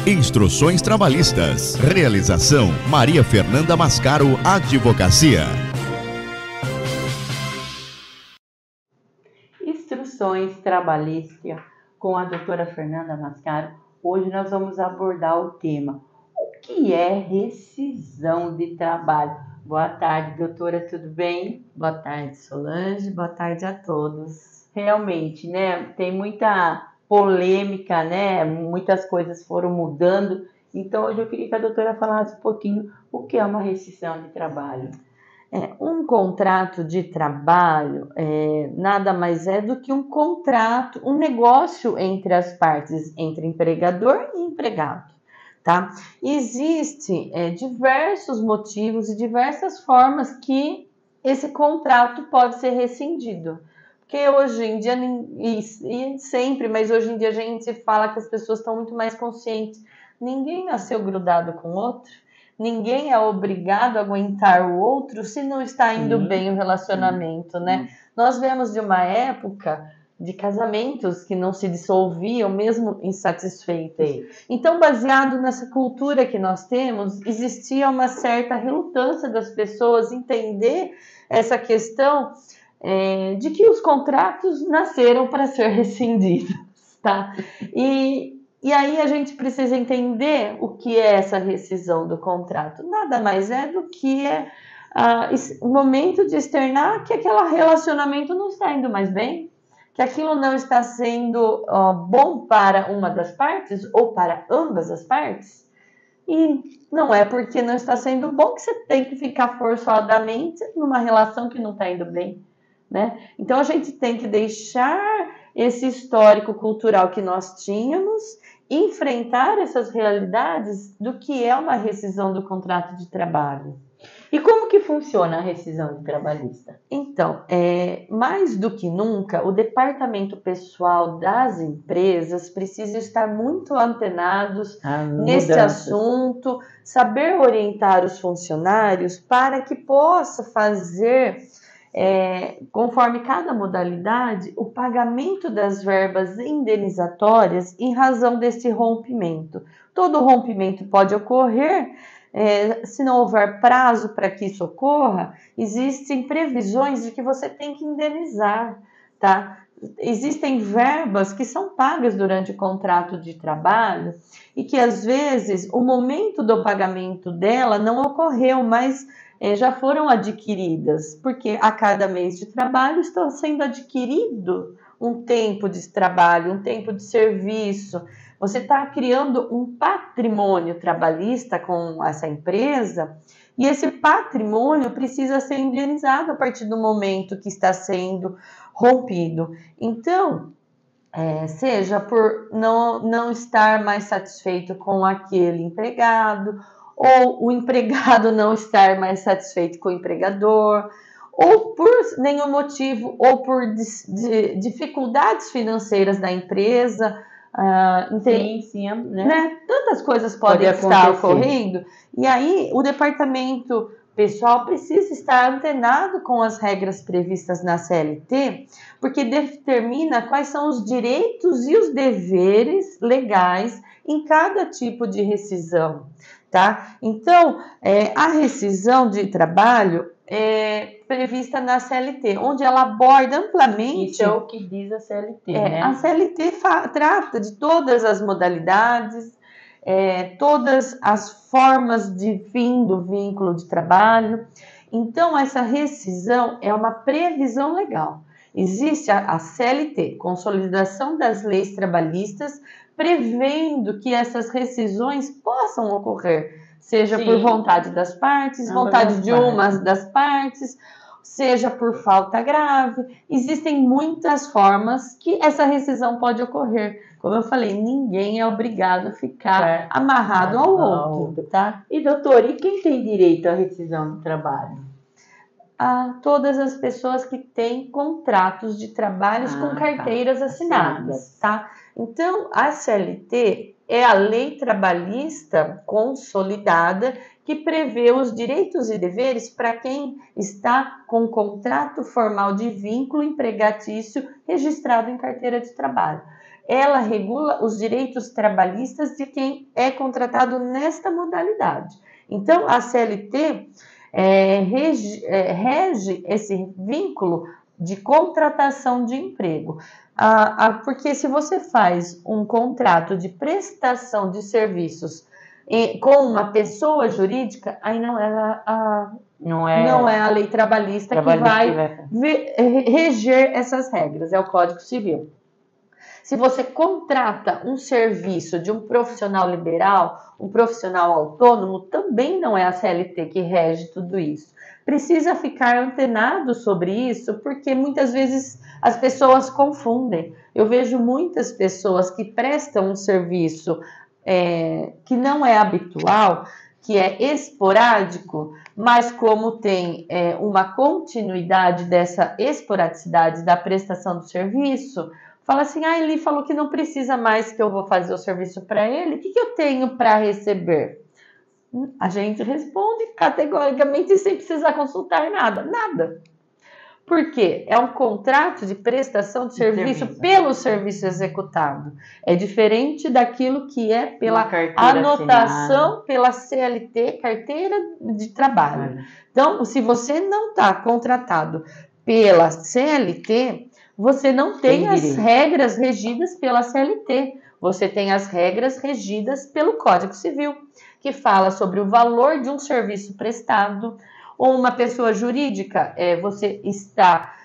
Instruções trabalhistas. Realização Maria Fernanda Mascaro Advocacia. Instruções trabalhistas com a doutora Fernanda Mascaro. Hoje nós vamos abordar o tema: o que é rescisão de trabalho? Boa tarde, doutora, tudo bem? Boa tarde, Solange. Boa tarde a todos. Realmente, né? Tem muita polêmica, né? Muitas coisas foram mudando. Então, hoje eu queria que a doutora falasse um pouquinho o que é uma rescisão de trabalho. Um contrato de trabalho nada mais é do que um contrato, um negócio entre as partes, entre empregador e empregado, tá? Existem diversos motivos e diversas formas que esse contrato pode ser rescindido. Porque hoje em dia, e sempre, mas hoje em dia a gente fala que as pessoas estão muito mais conscientes. Ninguém nasceu grudado com o outro. Ninguém é obrigado a aguentar o outro se não está indo bem o relacionamento, né? Nós vemos de uma época de casamentos que não se dissolviam, mesmo insatisfeitos. Então, baseado nessa cultura que nós temos, existia uma certa relutância das pessoas entender essa questão de que os contratos nasceram para ser rescindidos, tá? E aí a gente precisa entender o que é essa rescisão do contrato. Nada mais é do que o momento de externar que aquele relacionamento não está indo mais bem, que aquilo não está sendo bom para uma das partes ou para ambas as partes. E não é porque não está sendo bom que você tem que ficar forçadamente numa relação que não está indo bem, né? Então a gente tem que deixar esse histórico cultural que nós tínhamos, enfrentar essas realidades do que é uma rescisão do contrato de trabalho. E como que funciona a rescisão trabalhista? Então, mais do que nunca, o departamento pessoal das empresas precisa estar muito antenados nesse assunto, saber orientar os funcionários para que possa fazer, conforme cada modalidade, o pagamento das verbas indenizatórias em razão desse rompimento. Todo rompimento pode ocorrer. Se não houver prazo para que isso ocorra, existem previsões de que você tem que indenizar, tá? Existem verbas que são pagas durante o contrato de trabalho e que às vezes o momento do pagamento dela não ocorreu, mas já foram adquiridas, porque a cada mês de trabalho está sendo adquirido um tempo de trabalho, um tempo de serviço. Você está criando um patrimônio trabalhista com essa empresa e esse patrimônio precisa ser indenizado a partir do momento que está sendo rompido. Então, seja por não estar mais satisfeito com aquele empregado, ou o empregado não estar mais satisfeito com o empregador, ou por nenhum motivo, ou por dificuldades financeiras da empresa. Né? Tantas coisas podem estar ocorrendo, e aí o departamento pessoal precisa estar antenado com as regras previstas na CLT, porque determina quais são os direitos e os deveres legais em cada tipo de rescisão, tá? Então, a rescisão de trabalho é prevista na CLT, onde ela aborda amplamente. Isso é o que diz a CLT, né? A CLT trata de todas as modalidades, todas as formas de fim do vínculo de trabalho. Então, essa rescisão é uma previsão legal. Existe a CLT, Consolidação das Leis Trabalhistas, prevendo que essas rescisões possam ocorrer, seja por vontade das partes, vontade de uma das partes, seja por falta grave. Existem muitas formas que essa rescisão pode ocorrer. Como eu falei, ninguém é obrigado a ficar amarrado ao outro, tá? E doutor, e quem tem direito à rescisão do trabalho? A todas as pessoas que têm contratos de trabalhos com carteiras assinadas, tá? Então, a CLT é a lei trabalhista consolidada que prevê os direitos e deveres para quem está com contrato formal de vínculo empregatício registrado em carteira de trabalho. ela regula os direitos trabalhistas de quem é contratado nesta modalidade. Então, a CLT rege esse vínculo de contratação de emprego. Porque se você faz um contrato de prestação de serviços com uma pessoa jurídica, aí não é a lei trabalhista que vai reger essas regras, é o Código Civil. Se você contrata um serviço de um profissional liberal, um profissional autônomo, também não é a CLT que rege tudo isso. Precisa ficar antenado sobre isso, porque muitas vezes as pessoas confundem. Eu vejo muitas pessoas que prestam um serviço que não é habitual, que é esporádico, mas como tem uma continuidade dessa esporadicidade da prestação do serviço, fala assim, ele falou que não precisa mais que eu vou fazer o serviço para ele, o que eu tenho para receber? A gente responde categoricamente sem precisar consultar nada. Por quê? É um contrato de prestação de serviço pelo serviço executado. É diferente daquilo que é pela anotação assinada pela CLT, carteira de trabalho. Então, se você não está contratado pela CLT, você não tem as regras regidas pela CLT. Você tem as regras regidas pelo Código Civil, que fala sobre o valor de um serviço prestado. Ou uma pessoa jurídica, você está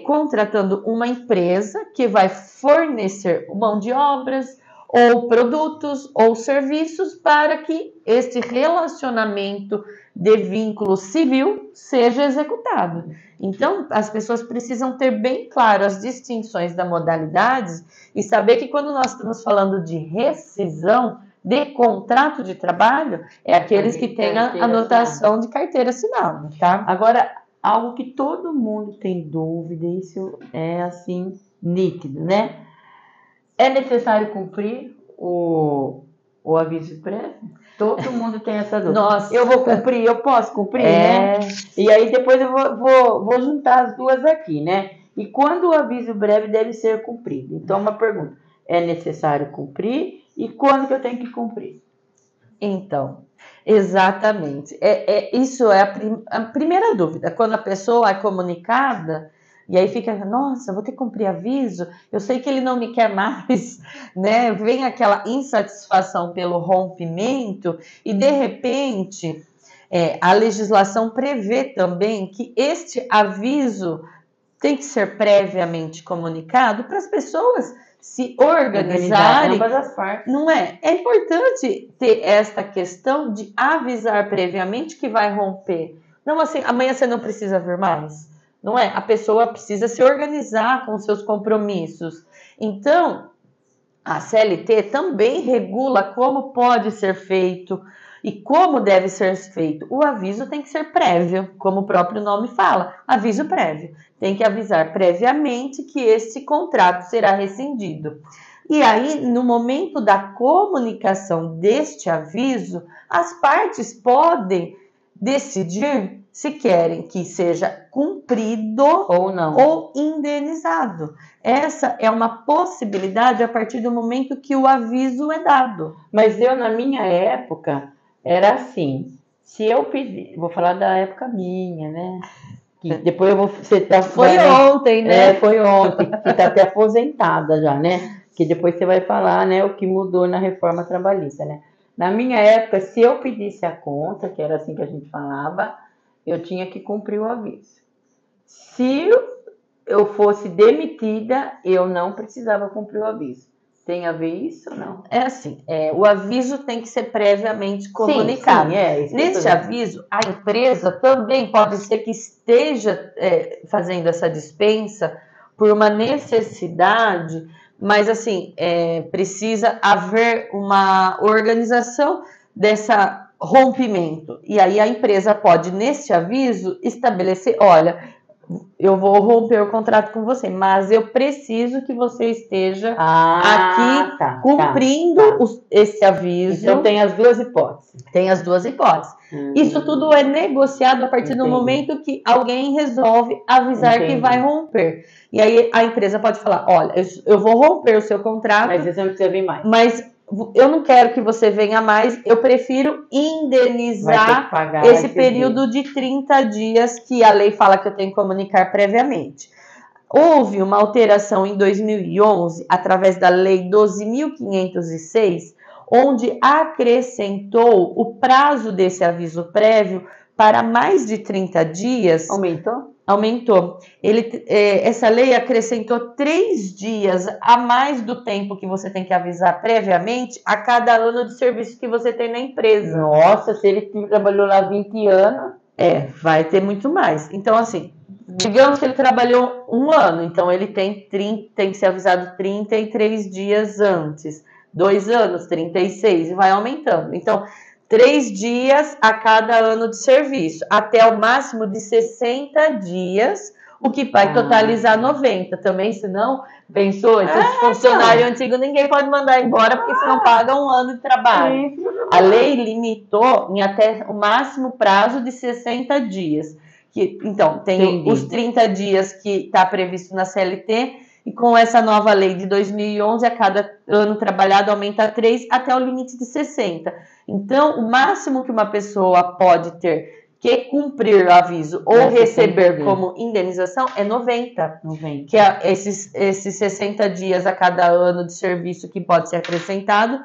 contratando uma empresa que vai fornecer mão de obras, ou produtos, ou serviços para que este relacionamento de vínculo civil seja executado. Então, as pessoas precisam ter bem claro as distinções das modalidades e saber que quando nós estamos falando de rescisão de contrato de trabalho, é aqueles que têm a anotação de carteira assinada, tá? Agora, algo que todo mundo tem dúvida, isso é assim, nítido, né? É necessário cumprir o aviso prévio? Todo mundo tem essa dúvida. Nossa. Eu vou cumprir, eu posso cumprir, né? E aí depois eu vou juntar as duas aqui, né? E quando o aviso breve deve ser cumprido? Então, uma pergunta. É necessário cumprir? E quando que eu tenho que cumprir? Então, exatamente. Isso é a primeira dúvida. Quando a pessoa é comunicada, e aí fica, nossa, vou ter que cumprir aviso, eu sei que ele não me quer mais, né? Vem aquela insatisfação pelo rompimento e, de repente, a legislação prevê também que este aviso tem que ser previamente comunicado para as pessoas se organizarem. Ambas as partes. Não é? É importante ter esta questão de avisar previamente que vai romper. Não assim, amanhã você não precisa vir mais. Não é? A pessoa precisa se organizar com seus compromissos. Então, a CLT também regula como pode ser feito e como deve ser feito. O aviso tem que ser prévio, como o próprio nome fala, aviso prévio. Tem que avisar previamente que esse contrato será rescindido. E aí, no momento da comunicação deste aviso, as partes podem decidir se querem que seja cumprido ou não, ou indenizado. Essa é uma possibilidade a partir do momento que o aviso é dado. Mas na minha época, era assim, se eu pedir, vou falar da época minha, né? Que depois foi ontem, né? Foi ontem, que tá até aposentada já, né? Que depois você vai falar, né, o que mudou na reforma trabalhista, né? Na minha época, se eu pedisse a conta, que era assim que a gente falava, eu tinha que cumprir o aviso. Se eu fosse demitida, eu não precisava cumprir o aviso. Tem a ver isso ou não? É assim, o aviso tem que ser previamente comunicado. Sim, neste aviso, a empresa também pode ser que esteja fazendo essa dispensa por uma necessidade, mas assim, precisa haver uma organização dessa rompimento. E aí a empresa pode, neste aviso, estabelecer, olha, eu vou romper o contrato com você, mas eu preciso que você esteja aqui cumprindo esse aviso. Então tem as duas hipóteses. Tem as duas hipóteses. Isso tudo é negociado a partir do momento que alguém resolve avisar que vai romper. E aí a empresa pode falar, olha, eu vou romper o seu contrato. Mas você não precisa vir mais. Mas eu não quero que você venha mais, eu prefiro indenizar esse período de 30 dias que a lei fala que eu tenho que comunicar previamente. Houve uma alteração em 2011, através da Lei 12.506, onde acrescentou o prazo desse aviso prévio para mais de 30 dias. Aumentou? Aumentou. Essa lei acrescentou 3 dias a mais do tempo que você tem que avisar previamente a cada ano de serviço que você tem na empresa. Nossa, se ele trabalhou lá 20 anos... vai ter muito mais. Então, assim, digamos que ele trabalhou 1 ano, então ele tem que ser avisado 33 dias antes. 2 anos, 36, e vai aumentando. Então, 3 dias a cada ano de serviço, até o máximo de 60 dias, o que vai totalizar 90 também, senão, pensou, esse funcionário antigo ninguém pode mandar embora, porque você não paga 1 ano de trabalho. A lei limitou em até o máximo prazo de 60 dias. Então, tem os 30 dias que está previsto na CLT, e com essa nova lei de 2011, a cada ano trabalhado aumenta 3 até o limite de 60. Então, o máximo que uma pessoa pode ter que cumprir o aviso ou receber como indenização é 90. Que é esses 60 dias a cada ano de serviço que pode ser acrescentado,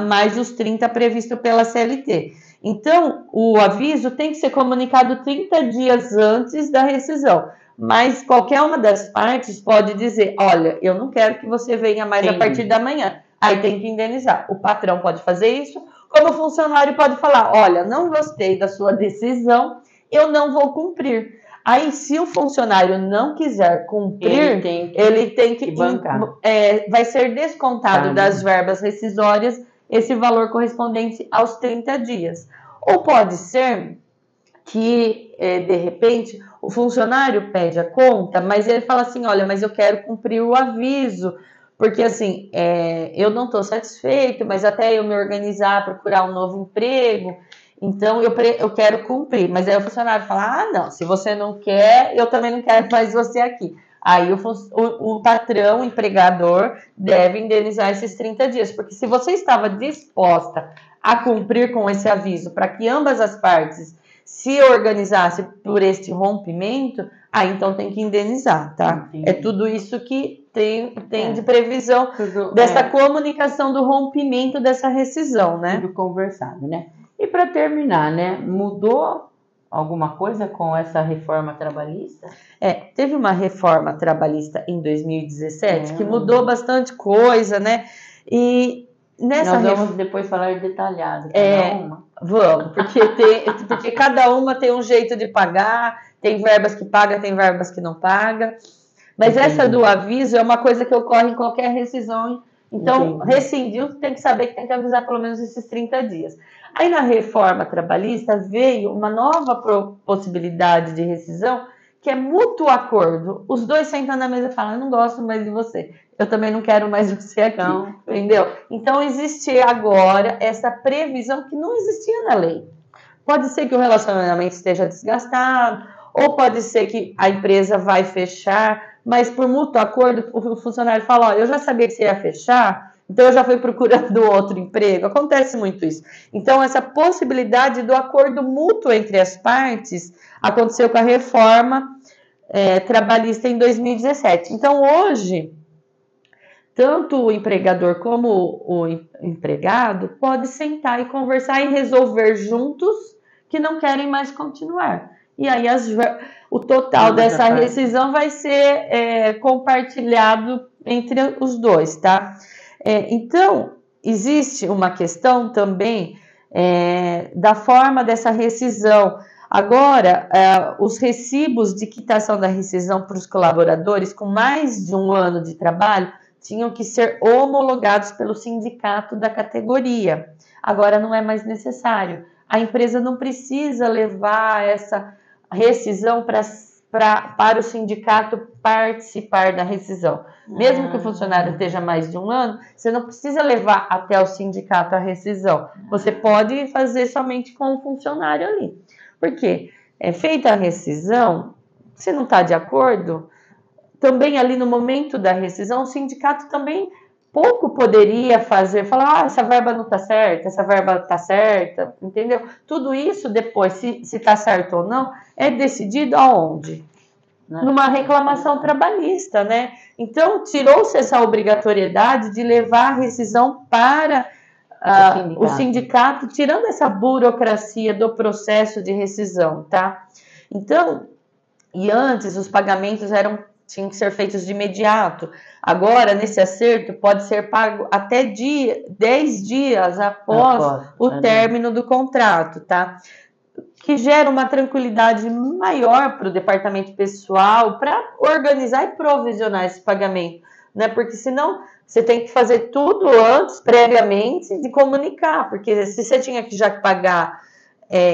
mais os 30 previstos pela CLT. Então, o aviso tem que ser comunicado 30 dias antes da rescisão. Mas qualquer uma das partes pode dizer, olha, eu não quero que você venha mais a partir da manhã. Aí tem que indenizar. O patrão pode fazer isso, como o funcionário pode falar, olha, não gostei da sua decisão, eu não vou cumprir. Aí, se o funcionário não quiser cumprir, ele tem que bancar. Vai ser descontado das verbas rescisórias esse valor correspondente aos 30 dias. Ou pode ser que, de repente, o funcionário pede a conta, mas ele fala assim, olha, mas eu quero cumprir o aviso, porque assim, eu não estou satisfeito, mas até eu me organizar, procurar um novo emprego, então eu quero cumprir. Mas aí o funcionário fala, não, se você não quer, eu também não quero mais você aqui. Aí o patrão, o empregador, deve indenizar esses 30 dias, porque se você estava disposta a cumprir com esse aviso para que ambas as partes se organizasse por este rompimento, aí então tem que indenizar, tá? Entendi. É tudo isso que tem de previsão dessa comunicação do rompimento dessa rescisão, né? Tudo conversado, né? E para terminar, né? Mudou alguma coisa com essa reforma trabalhista? Teve uma reforma trabalhista em 2017 que mudou bastante coisa, né? E nessa nós vamos depois falar detalhado cada uma. Vamos, porque cada uma tem um jeito de pagar, tem verbas que paga, tem verbas que não paga. Mas essa do aviso é uma coisa que ocorre em qualquer rescisão. Então, rescindiu, tem que saber que tem que avisar pelo menos esses 30 dias. Aí na reforma trabalhista veio uma nova possibilidade de rescisão, que é mútuo acordo. Os dois sentam na mesa e falam, eu não gosto mais de você. Eu também não quero mais você aqui, entendeu? Então, existe agora essa previsão que não existia na lei. Pode ser que o relacionamento esteja desgastado, ou pode ser que a empresa vai fechar, mas por mútuo acordo, o funcionário fala, eu já sabia que você ia fechar, então eu já fui procurando outro emprego. Acontece muito isso. Então, essa possibilidade do acordo mútuo entre as partes aconteceu com a reforma trabalhista em 2017. Então, hoje, tanto o empregador como o empregado pode sentar e conversar e resolver juntos que não querem mais continuar. E aí o total dessa rescisão vai ser compartilhado entre os dois, tá? Então, existe uma questão também da forma dessa rescisão. Agora, os recibos de quitação da rescisão para os colaboradores com mais de 1 ano de trabalho tinham que ser homologados pelo sindicato da categoria. Agora não é mais necessário. A empresa não precisa levar essa rescisão para para o sindicato participar da rescisão. Mesmo que o funcionário esteja mais de um ano, você não precisa levar até o sindicato a rescisão. Você pode fazer somente com o funcionário ali. Por quê? Feita a rescisão, se não está de acordo, também ali no momento da rescisão, o sindicato também pouco poderia falar, essa verba não está certa, essa verba está certa, entendeu? Tudo isso depois, se está certo ou não, é decidido aonde? Numa reclamação trabalhista, né? Então, tirou-se essa obrigatoriedade de levar a rescisão para o sindicato, tirando essa burocracia do processo de rescisão, tá? Então, e antes os pagamentos tinham que ser feitos de imediato. Agora, nesse acerto, pode ser pago até 10 dias após o término do contrato, tá? Que gera uma tranquilidade maior para o departamento pessoal para organizar e provisionar esse pagamento, né? Porque senão você tem que fazer tudo antes, previamente, de comunicar, porque se você tinha que já pagar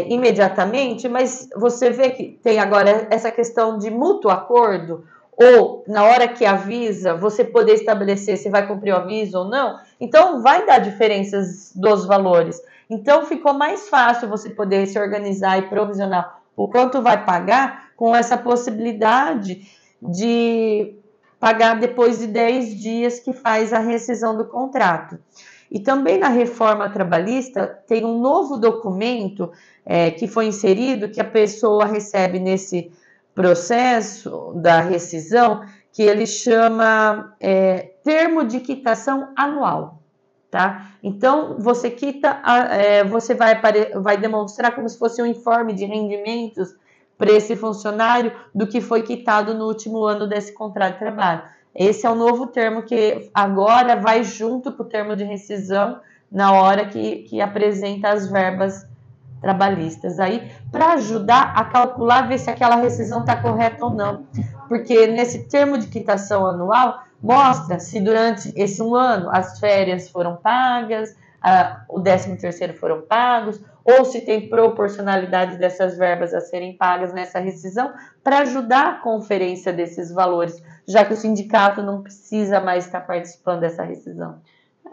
imediatamente, mas você vê que tem agora essa questão de mútuo acordo, ou na hora que avisa, você poder estabelecer se vai cumprir o aviso ou não, então vai dar diferenças dos valores. Então ficou mais fácil você poder se organizar e provisionar o quanto vai pagar com essa possibilidade de pagar depois de 10 dias que faz a rescisão do contrato. E também na reforma trabalhista tem um novo documento que foi inserido, que a pessoa recebe nesse processo da rescisão, que ele chama termo de quitação anual. Tá? Então, você quita, você vai demonstrar como se fosse um informe de rendimentos para esse funcionário do que foi quitado no último ano desse contrato de trabalho. Esse é o novo termo que agora vai junto com o termo de rescisão na hora que apresenta as verbas trabalhistas aí, para ajudar a calcular, ver se aquela rescisão está correta ou não. Porque nesse termo de quitação anual, mostra se durante esse um ano as férias foram pagas, o 13º foram pagos, ou se tem proporcionalidade dessas verbas a serem pagas nessa rescisão, para ajudar a conferência desses valores, já que o sindicato não precisa mais estar participando dessa rescisão.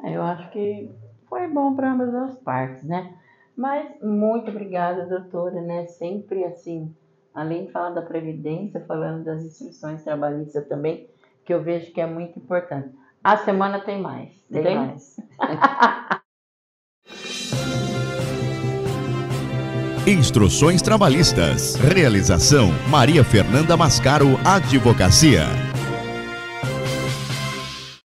Eu acho que foi bom para ambas as partes, né? Mas muito obrigada, doutora, né? Sempre assim, além de falar da Previdência, falando das instituições trabalhistas também, que eu vejo que é muito importante. A semana tem mais. Tem mais. Instruções Trabalhistas. Realização: Maria Fernanda Mascaro Advocacia.